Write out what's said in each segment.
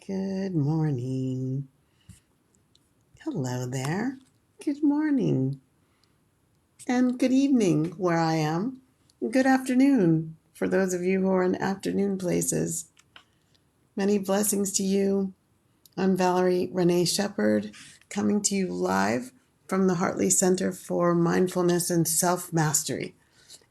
Good morning. Hello there. Good morning. And good evening where I am. Good afternoon for those of you who are in afternoon places. Many blessings to you. I'm Valerie Renee Shepherd, coming to you live from the Hartley Center for Mindfulness and Self-Mastery.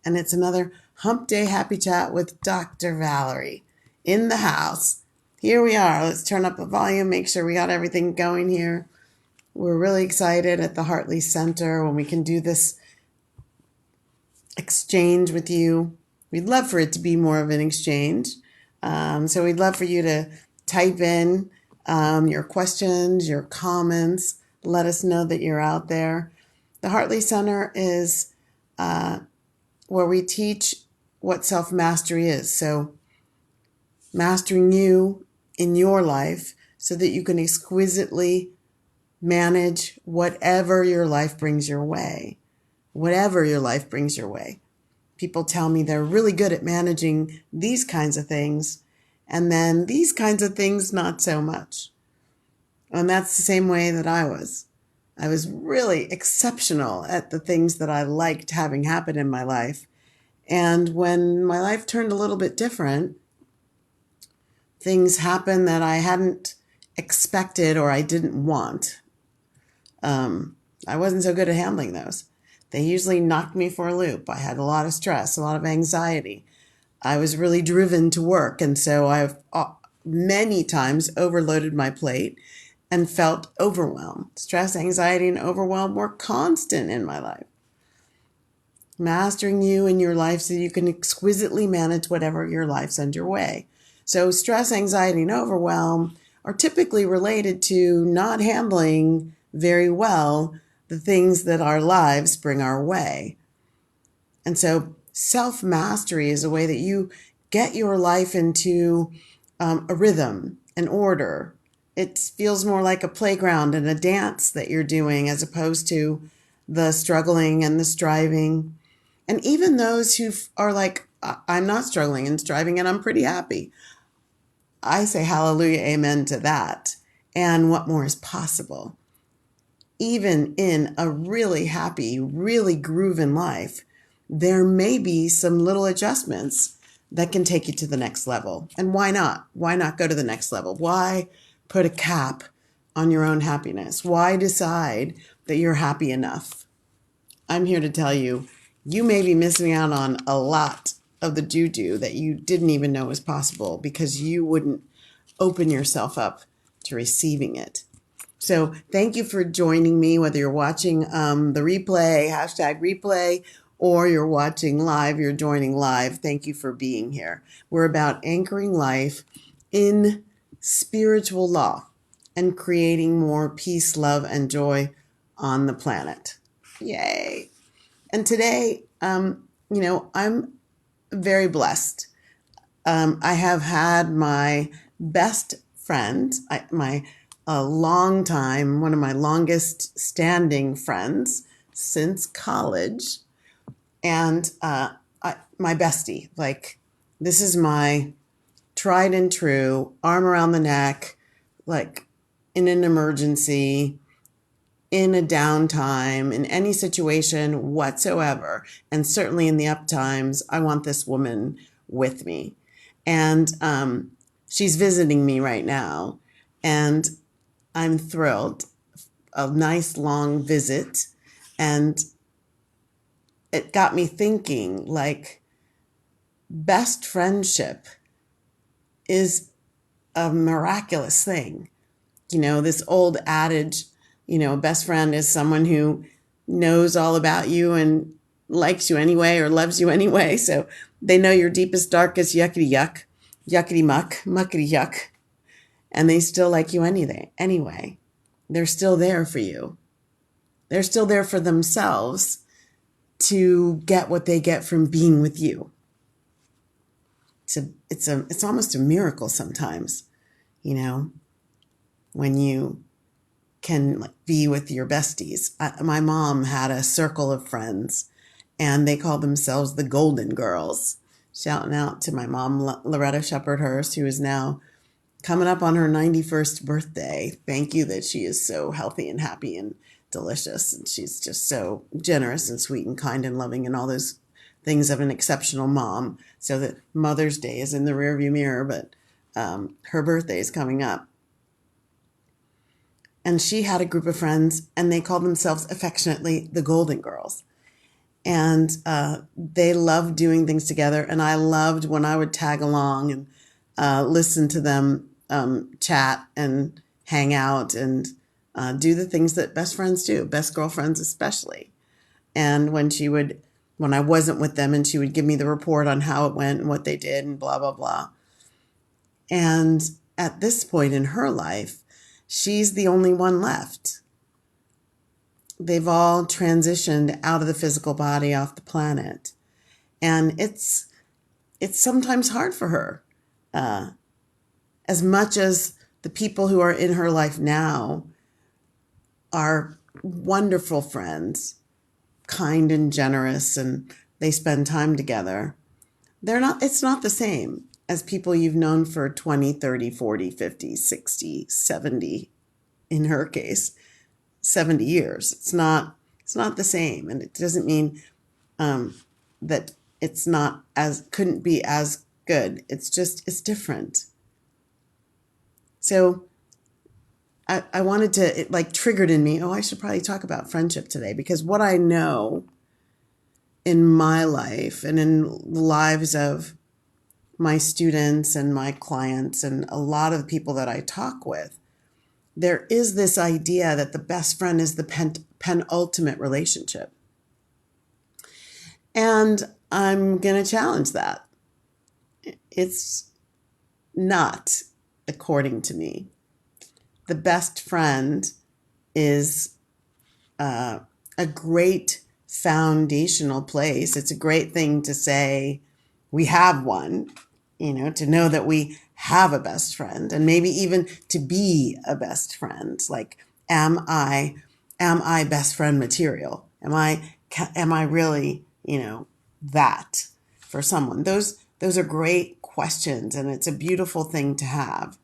And it's another Hump Day Happy Chat with Dr. Valerie in the house. Here we are. Let's turn up the volume, make sure we got everything going here. We're really excited at the Hartley Center when we can do this exchange with you. We'd love for it to be more of an exchange. So we'd love for you to type in your questions, your comments. Let us know that you're out there. The Hartley Center is where we teach what self-mastery is. So mastering you in your life so that you can exquisitely manage whatever your life brings your way. Whatever your life brings your way. People tell me they're really good at managing these kinds of things, and then these kinds of things, not so much. And that's the same way that I was. I was really exceptional at the things that I liked having happen in my life. And when my life turned a little bit different, things happened that I hadn't expected or I didn't want. I wasn't so good at handling those. They usually knocked me for a loop. I had a lot of stress, a lot of anxiety. I was really driven to work, and so I've many times overloaded my plate and felt overwhelmed. Stress, anxiety, and overwhelm were constant in my life. Mastering you in your life so you can exquisitely manage whatever your life sends your way. So stress, anxiety, and overwhelm are typically related to not handling very well the things that our lives bring our way. And so self-mastery is a way that you get your life into a rhythm, an order. It feels more like a playground and a dance that you're doing as opposed to the struggling and the striving. And even those who are like, I'm not struggling and striving and I'm pretty happy. I say hallelujah, amen to that. And what more is possible? Even in a really happy, really grooving life, there may be some little adjustments that can take you to the next level. And why not? Why not go to the next level? Why put a cap on your own happiness? Why decide that you're happy enough? I'm here to tell you, you may be missing out on a lot of the juju that you didn't even know was possible because you wouldn't open yourself up to receiving it. So thank you for joining me, whether you're watching the replay, #replay, or you're watching live, you're joining live. Thank you for being here. We're about anchoring life in spiritual law and creating more peace, love, and joy on the planet. Yay. And today, I'm very blessed. I have had my best friend, one of my longest standing friends since college, and my bestie. Like, this is my tried and true, arm around the neck, like in an emergency, in a downtime, in any situation whatsoever, and certainly in the up times, I want this woman with me. And she's visiting me right now, and I'm thrilled. A nice long visit, and it got me thinking, like, best friendship is a miraculous thing. This old adage, best friend is someone who knows all about you and likes you anyway or loves you anyway. So they know your deepest, darkest yuckity yuck, yuckity muck, muckety yuck, and they still like you anyway. They're still there for you. They're still there for themselves to get what they get from being with you. It's almost a miracle sometimes, when you can be with your besties. My mom had a circle of friends, and they called themselves the Golden Girls. Shouting out to my mom, Loretta Shepherd Hurst, who is now coming up on her 91st birthday. Thank you that she is so healthy and happy and delicious. And she's just so generous and sweet and kind and loving and all those things of an exceptional mom. So that Mother's Day is in the rearview mirror, but her birthday is coming up. And she had a group of friends, and they called themselves affectionately the Golden Girls. And they loved doing things together. And I loved when I would tag along and listen to them chat and hang out and do the things that best friends do, best girlfriends especially. And when I wasn't with them, and she would give me the report on how it went and what they did and blah, blah, blah. And at this point in her life, she's the only one left. They've all transitioned out of the physical body, off the planet. And it's sometimes hard for her. As much as the people who are in her life now are wonderful friends, kind and generous, and they spend time together, it's not the same as people you've known for 20, 30, 40, 50, 60, 70, in her case, 70 years. It's not the same. And it doesn't mean that it's couldn't be as good. It's different. So I wanted to, it triggered in me, I should probably talk about friendship today, because what I know in my life and in the lives of my students and my clients and a lot of the people that I talk with, there is this idea that the best friend is the penultimate relationship. And I'm going to challenge that. It's not, according to me. The best friend is a great foundational place. It's a great thing to say we have one, to know that we have a best friend, and maybe even to be a best friend. Like, am I best friend material? Am I really, that for someone? Those are great questions, and it's a beautiful thing to have.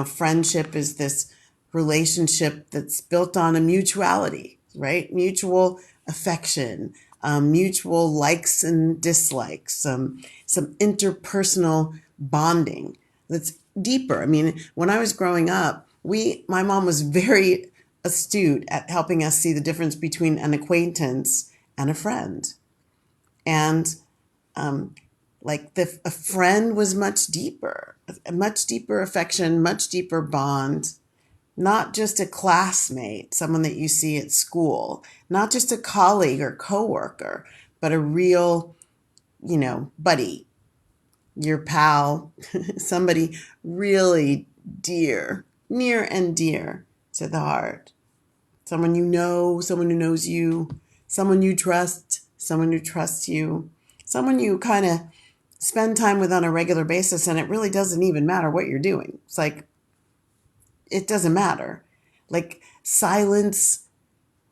Friendship is this relationship that's built on a mutuality, right? Mutual affection, mutual likes and dislikes, some interpersonal bonding that's deeper. I mean, when I was growing up, my mom was very astute at helping us see the difference between an acquaintance and a friend. And a friend was much deeper, a much deeper affection, much deeper bond. Not just a classmate, someone that you see at school, not just a colleague or coworker, but a real, buddy, your pal, somebody really dear, near and dear to the heart. Someone you know, someone who knows you, someone you trust, someone who trusts you, someone you kind of spend time with on a regular basis, and it really doesn't even matter what you're doing. It's like, it doesn't matter. Like, silence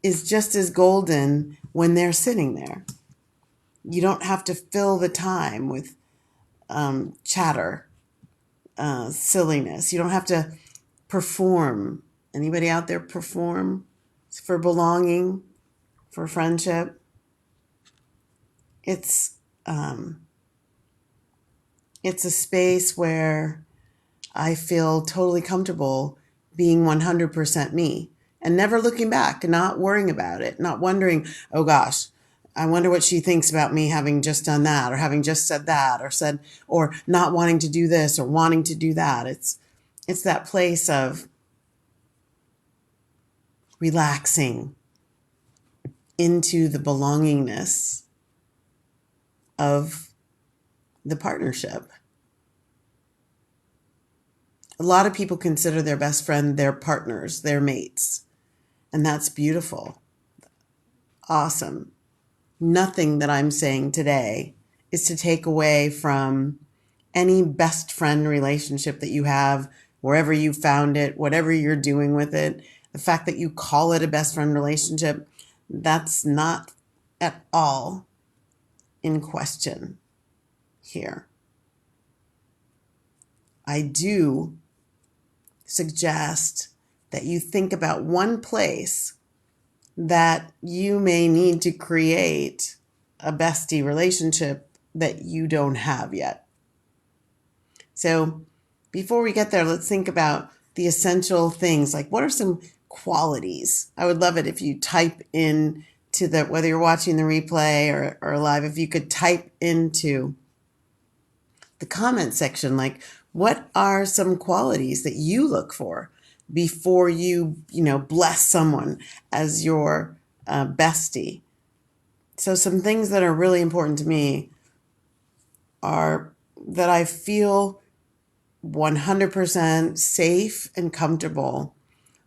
is just as golden when they're sitting there. You don't have to fill the time with chatter, silliness. You don't have to perform. Anybody out there perform for belonging, for friendship? It's a space where I feel totally comfortable being 100% me and never looking back and not worrying about it, not wondering, oh gosh, I wonder what she thinks about me having just done that or having just said that or not wanting to do this or wanting to do that. It's that place of relaxing into the belongingness of the partnership. A lot of people consider their best friend their partners, their mates, and that's beautiful. Awesome. Nothing that I'm saying today is to take away from any best friend relationship that you have, wherever you found it, whatever you're doing with it. The fact that you call it a best friend relationship, that's not at all in question here. I do suggest that you think about one place that you may need to create a bestie relationship that you don't have yet. So before we get there, let's think about the essential things. Like, what are some qualities? I would love it if you type in to the, whether you're watching the replay or live, if you could type into the comment section, like, what are some qualities that you look for before you bless someone as your bestie? So some things that are really important to me are that I feel 100% safe and comfortable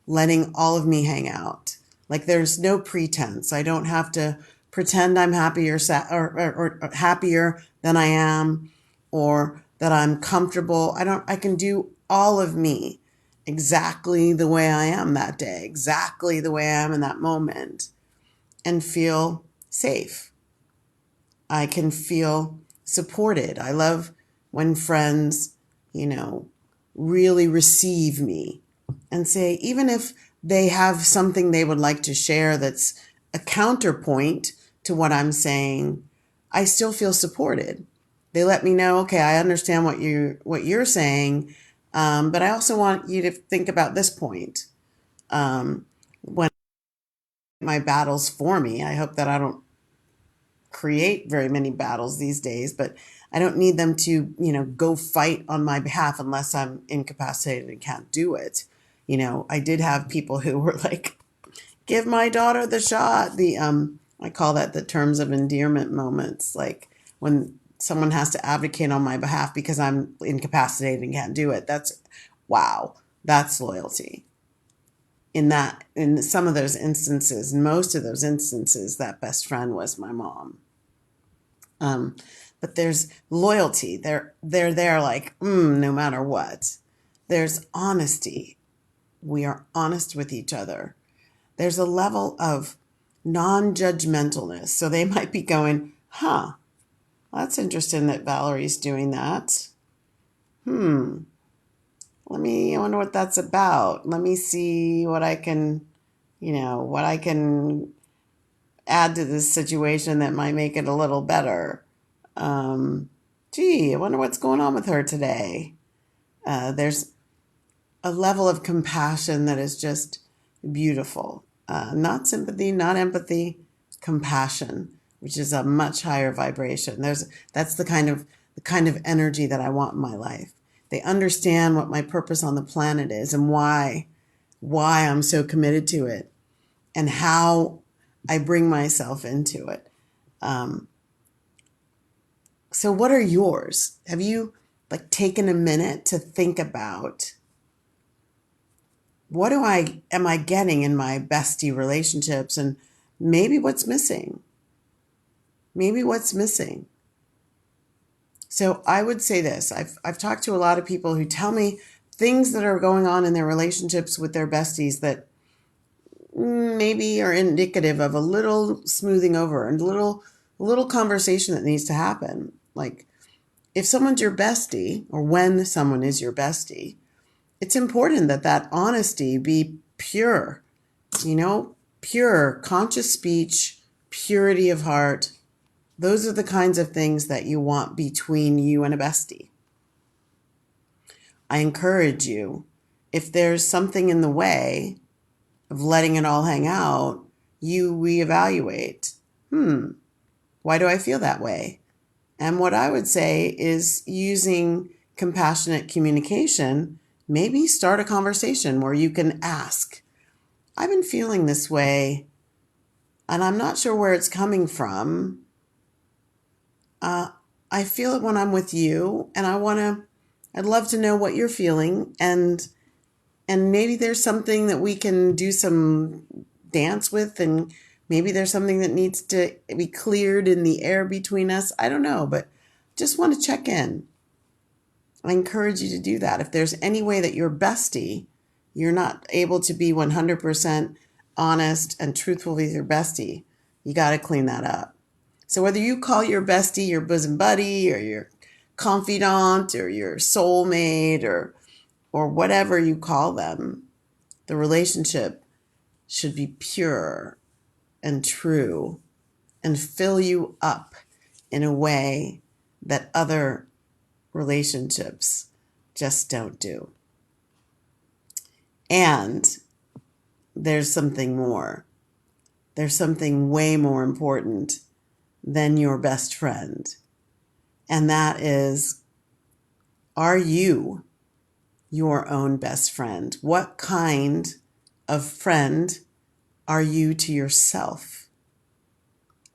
letting all of me hang out. Like, there's no pretense. I don't have to pretend I'm happy or happier than I am, or that I'm comfortable. I can do all of me exactly the way I am that day, exactly the way I am in that moment, and feel safe. I can feel supported. I love when friends, really receive me and say, even if they have something they would like to share that's a counterpoint to what I'm saying, I still feel supported. They let me know, okay, I understand what you're saying, but I also want you to think about this point. When my battles for me, I hope that I don't create very many battles these days, but I don't need them to, go fight on my behalf unless I'm incapacitated and can't do it. I did have people who were like, give my daughter the shot. I call that the terms of endearment moments. Like, when someone has to advocate on my behalf because I'm incapacitated and can't do it. Wow, that's loyalty. In some of those instances, most of those instances, that best friend was my mom. But there's loyalty. They're there like, no matter what. There's honesty. We are honest with each other. There's a level of non-judgmentalness. So they might be going, that's interesting that Valerie's doing that. I wonder what that's about. Let me see what I can, add to this situation that might make it a little better. I wonder what's going on with her today. There's a level of compassion that is just beautiful. Not sympathy, not empathy, compassion, which is a much higher vibration. That's the kind of energy that I want in my life. They understand what my purpose on the planet is and why I'm so committed to it, and how I bring myself into it. So what are yours? Have you taken a minute to think about, what am I getting in my bestie relationships, and maybe what's missing? Maybe what's missing. So I would say this. I've talked to a lot of people who tell me things that are going on in their relationships with their besties that maybe are indicative of a little smoothing over and a little conversation that needs to happen. Like, if someone's your bestie, or when someone is your bestie, it's important that honesty be pure, pure, conscious speech, purity of heart. Those are the kinds of things that you want between you and a bestie. I encourage you, if there's something in the way of letting it all hang out, you reevaluate. Why do I feel that way? And what I would say is, using compassionate communication, maybe start a conversation where you can ask, I've been feeling this way, and I'm not sure where it's coming from. I feel it when I'm with you, and I'd love to know what you're feeling, and maybe there's something that we can do some dance with, and maybe there's something that needs to be cleared in the air between us. I don't know, but just want to check in. I encourage you to do that. If there's any way that your bestie, you're not able to be 100% honest and truthful with your bestie, you got to clean that up. So whether you call your bestie your bosom buddy, or your confidant or your soulmate or whatever you call them, the relationship should be pure and true and fill you up in a way that other relationships just don't do. And there's something more. There's something way more important than your best friend. And that is, are you your own best friend? What kind of friend are you to yourself?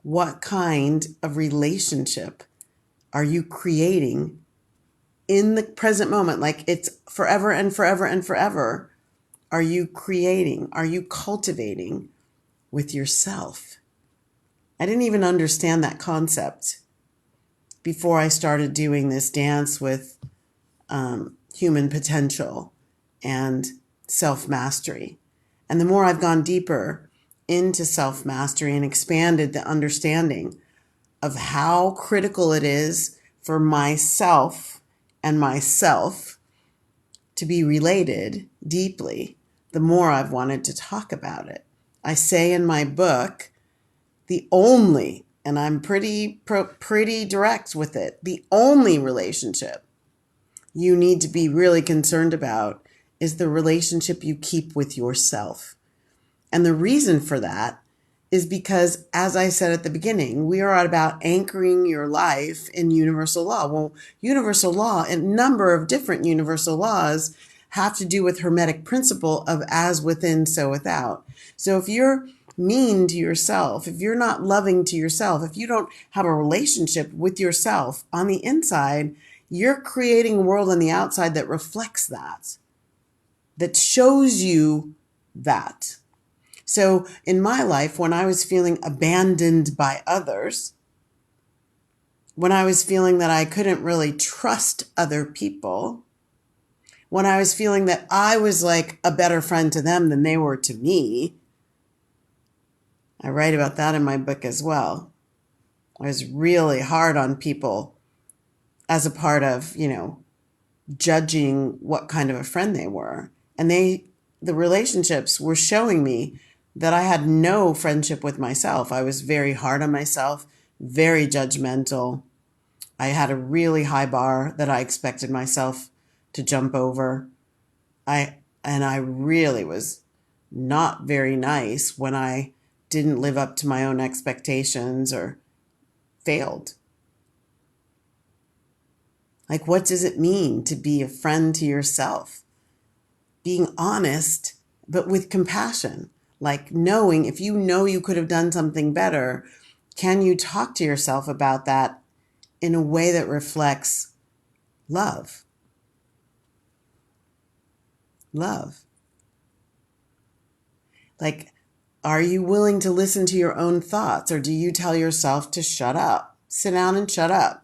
What kind of relationship are you creating in the present moment? Like it's forever and forever and forever. Are you creating? Are you cultivating with yourself? I didn't even understand that concept before I started doing this dance with human potential and self-mastery. And the more I've gone deeper into self-mastery and expanded the understanding of how critical it is for myself and myself to be related deeply, the more I've wanted to talk about it. I say in my book, the only, and I'm pretty direct with it, the only relationship you need to be really concerned about is the relationship you keep with yourself. And the reason for that is because, as I said at the beginning, we are about anchoring your life in universal law. Well, universal law, a number of different universal laws have to do with Hermetic principle of as within, so without. So if you're mean to yourself, if you're not loving to yourself, if you don't have a relationship with yourself on the inside, you're creating a world on the outside that reflects that, that shows you that. So in my life, when I was feeling abandoned by others, when I was feeling that I couldn't really trust other people, when I was feeling that I was like a better friend to them than they were to me, I write about that in my book as well. I was really hard on people as a part of, judging what kind of a friend they were. And the relationships were showing me that I had no friendship with myself. I was very hard on myself, very judgmental. I had a really high bar that I expected myself to jump over. And I really was not very nice when I didn't live up to my own expectations or failed. Like, what does it mean to be a friend to yourself? Being honest, but with compassion. Like knowing if you know you could have done something better, can you talk to yourself about that in a way that reflects love? Love. Like, are you willing to listen to your own thoughts, or do you tell yourself to shut up? Sit down and shut up.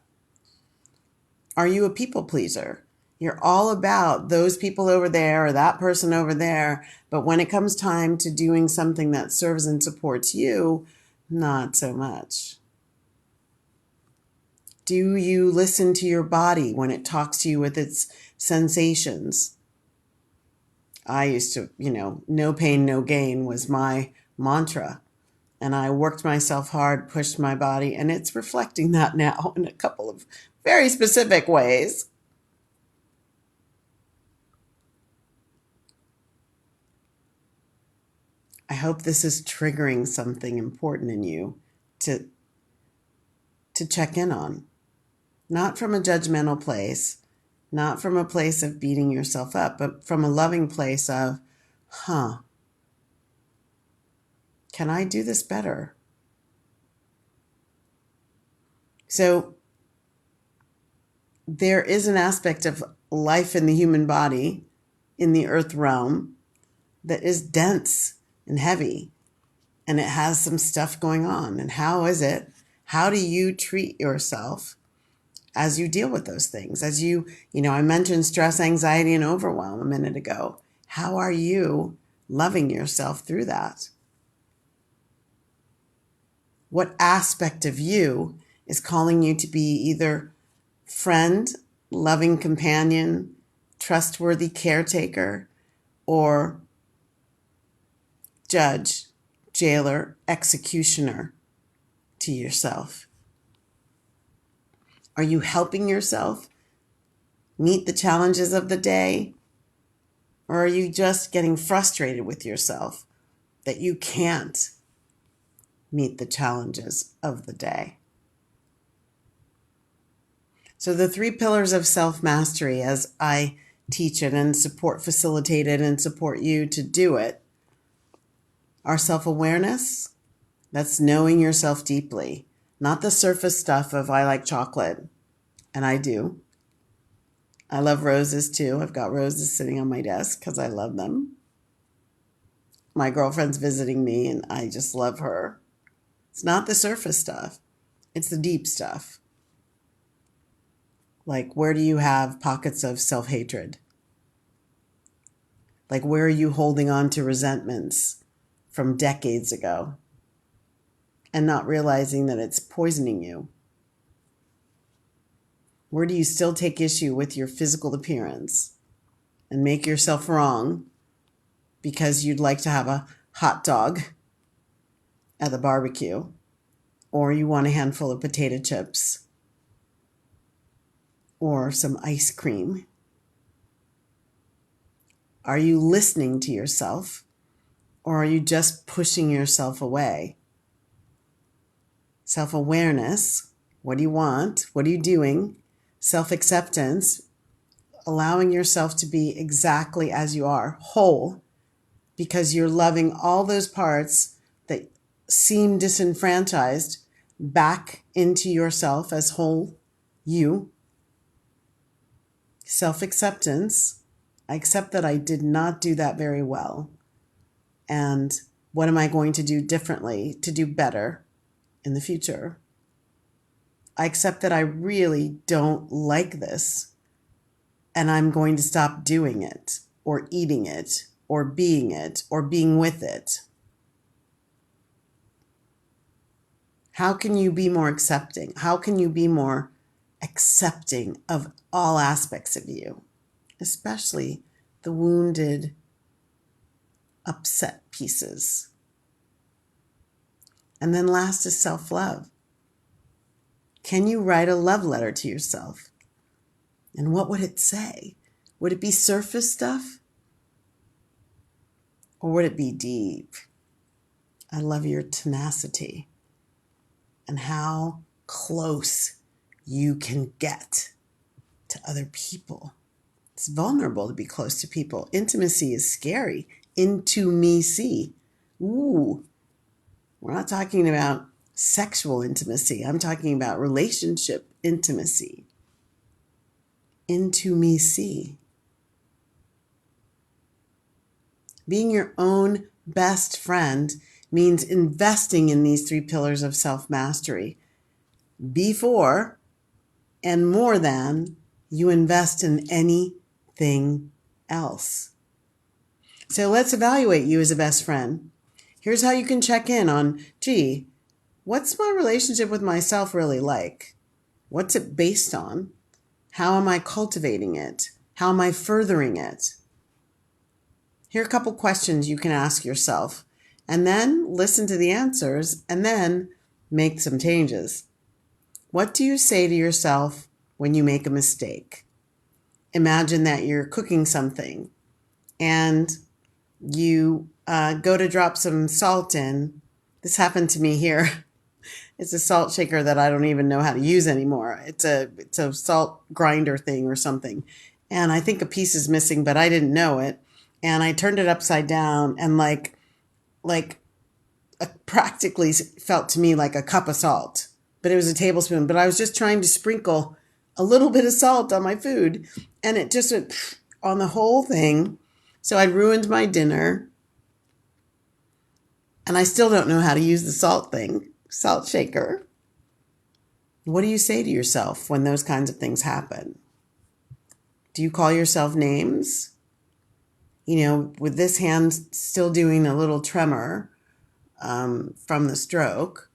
Are you a people pleaser? You're all about those people over there or that person over there, but when it comes time to doing something that serves and supports you, not so much. Do you listen to your body when it talks to you with its sensations? I used to, no pain, no gain was my mantra. And I worked myself hard, pushed my body, and it's reflecting that now in a couple of very specific ways. I hope this is triggering something important in you to check in on. Not from a judgmental place, not from a place of beating yourself up, but from a loving place of, can I do this better? So there is an aspect of life in the human body, in the earth realm, that is dense and heavy, and it has some stuff going on. And how is it? How do you treat yourself as you deal with those things? As I mentioned stress, anxiety, and overwhelm a minute ago. How are you loving yourself through that? What aspect of you is calling you to be either friend, loving companion, trustworthy caretaker, or judge, jailer, executioner to yourself? Are you helping yourself meet the challenges of the day? Or are you just getting frustrated with yourself that you can't meet the challenges of the day? So the 3 pillars of self-mastery, as I teach it and facilitate it and support you to do it, are self-awareness. That's knowing yourself deeply, not the surface stuff of I like chocolate, and I do. I love roses too. I've got roses sitting on my desk because I love them. My girlfriend's visiting me and I just love her. It's not the surface stuff. It's the deep stuff. Like, where do you have pockets of self-hatred? Like, where are you holding on to resentments from decades ago and not realizing that it's poisoning you? Where do you still take issue with your physical appearance and make yourself wrong because you'd like to have a hot dog at the barbecue, or you want a handful of potato chips or some ice cream? Are you listening to yourself, or are you just pushing yourself away? Self-awareness, what do you want? What are you doing? Self-acceptance, allowing yourself to be exactly as you are, whole, because you're loving all those parts that seem disenfranchised back into yourself as whole you. Self-acceptance, I accept that I did not do that very well. And what am I going to do differently to do better in the future? I accept that I really don't like this, and I'm going to stop doing it, or eating it, or being with it. How can you be more accepting? How can you be more accepting of all aspects of you, especially the wounded, upset pieces? And then last is self-love. Can you write a love letter to yourself? And what would it say? Would it be surface stuff? Or would it be deep? I love your tenacity and how close you can get to other people. It's vulnerable to be close to people. Intimacy is scary. Into me see. Ooh, we're not talking about sexual intimacy. I'm talking about relationship intimacy. Into me see. Being your own best friend means investing in these 3 pillars of self-mastery before and more than you invest in anything else. So let's evaluate you as a best friend. Here's how you can check in on, gee, what's my relationship with myself really like? What's it based on? How am I cultivating it? How am I furthering it? Here are a couple questions you can ask yourself, and then listen to the answers, and then make some changes. What do you say to yourself when you make a mistake? Imagine that you're cooking something and you go to drop some salt in. This happened to me here. It's a salt shaker that I don't even know how to use anymore. It's a salt grinder thing or something. And I think a piece is missing, but I didn't know it. And I turned it upside down and practically felt to me like a cup of salt, but it was a tablespoon. But I was just trying to sprinkle a little bit of salt on my food, and it just went on the whole thing. So I ruined my dinner, and I still don't know how to use the salt shaker. What do you say to yourself when those kinds of things happen? Do you call yourself names? You know, with this hand still doing a little tremor from the stroke,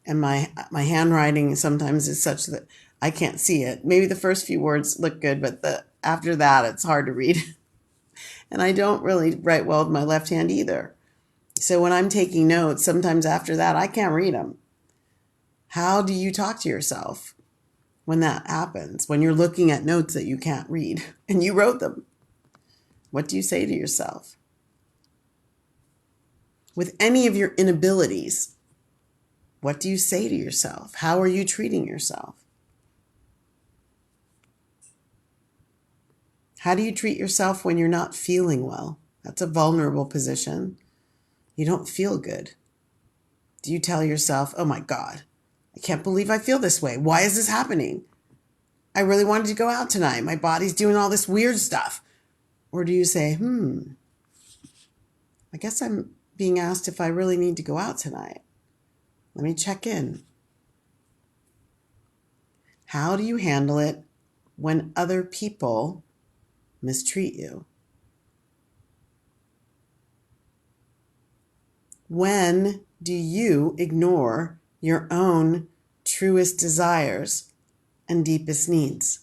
and my handwriting sometimes is such that I can't see it. Maybe the first few words look good, but after that, it's hard to read. And I don't really write well with my left hand either. So when I'm taking notes, sometimes after that, I can't read them. How do you talk to yourself when that happens? When you're looking at notes that you can't read and you wrote them? What do you say to yourself? With any of your inabilities, what do you say to yourself? How are you treating yourself? How do you treat yourself when you're not feeling well? That's a vulnerable position. You don't feel good. Do you tell yourself, oh my God, I can't believe I feel this way. Why is this happening? I really wanted to go out tonight. My body's doing all this weird stuff. Or do you say, I guess I'm being asked if I really need to go out tonight. Let me check in. How do you handle it when other people mistreat you? When do you ignore your own truest desires and deepest needs?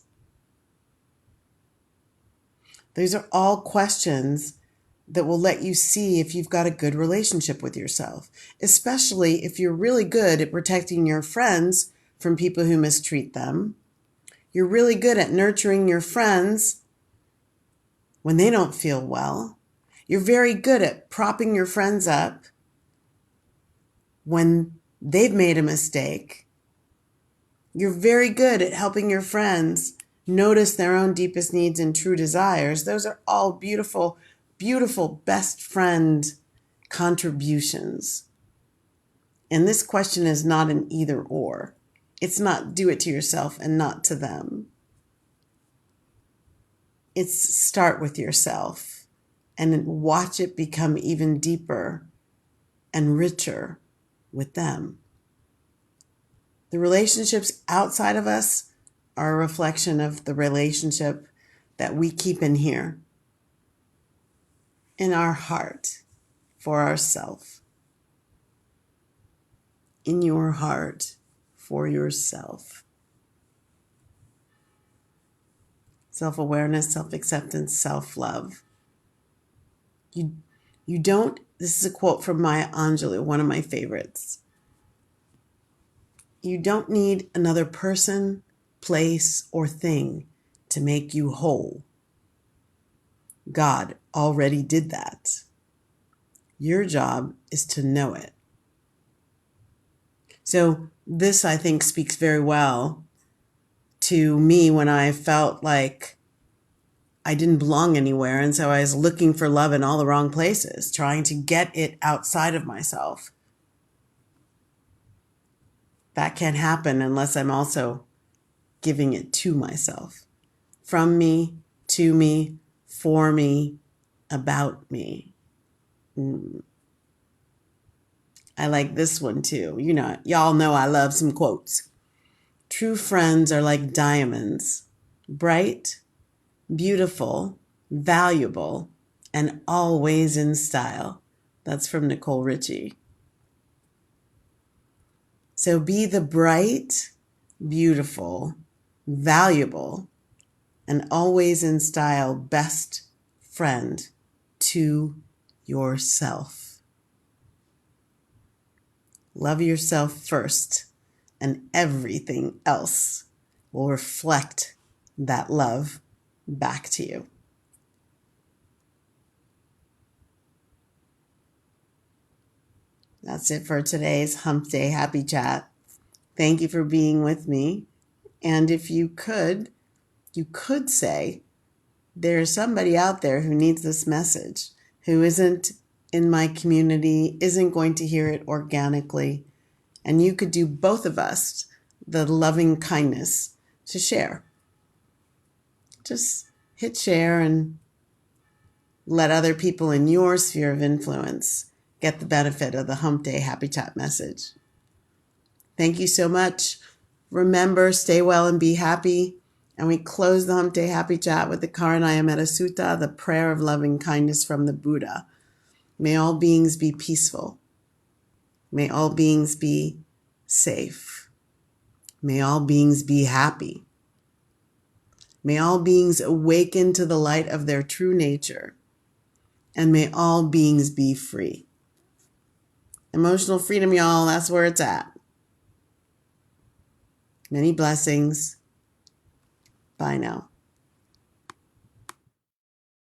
These are all questions that will let you see if you've got a good relationship with yourself, especially if you're really good at protecting your friends from people who mistreat them. You're really good at nurturing your friends when they don't feel well. You're very good at propping your friends up when they've made a mistake. You're very good at helping your friends notice their own deepest needs and true desires. Those are all beautiful, beautiful best friend contributions. And this question is not an either or. It's not do it to yourself and not to them. It's start with yourself and watch it become even deeper and richer with them. The relationships outside of us are a reflection of the relationship that we keep in here, in our heart, for ourselves. In your heart, for yourself. Self-awareness, self-acceptance, self-love. You don't, this is a quote from Maya Angelou, one of my favorites. You don't need another person, place, or thing to make you whole. God already did that. Your job is to know it. So this, I think, speaks very well to me when I felt like I didn't belong anywhere. And so I was looking for love in all the wrong places, trying to get it outside of myself. That can't happen unless I'm also giving it to myself. From me, to me, for me, about me. I like this one too. You know, y'all know I love some quotes. True friends are like diamonds, bright, beautiful, valuable, and always in style. That's from Nicole Richie. So be the bright, beautiful, valuable, and always in style best friend to yourself. Love yourself first, and everything else will reflect that love back to you. That's it for today's Hump Day Happy Chat. Thank you for being with me. And if you could say, there's somebody out there who needs this message, who isn't in my community, isn't going to hear it organically. And you could do both of us the loving kindness to share. Just hit share and let other people in your sphere of influence get the benefit of the Hump Day Happy Chat message. Thank you so much. Remember, stay well and be happy. And we close the Hump Day Happy Chat with the Karanaya Metta Sutta, the prayer of loving kindness from the Buddha. May all beings be peaceful. May all beings be safe. May all beings be happy. May all beings awaken to the light of their true nature. And may all beings be free. Emotional freedom, y'all, that's where it's at. Many blessings. Bye now.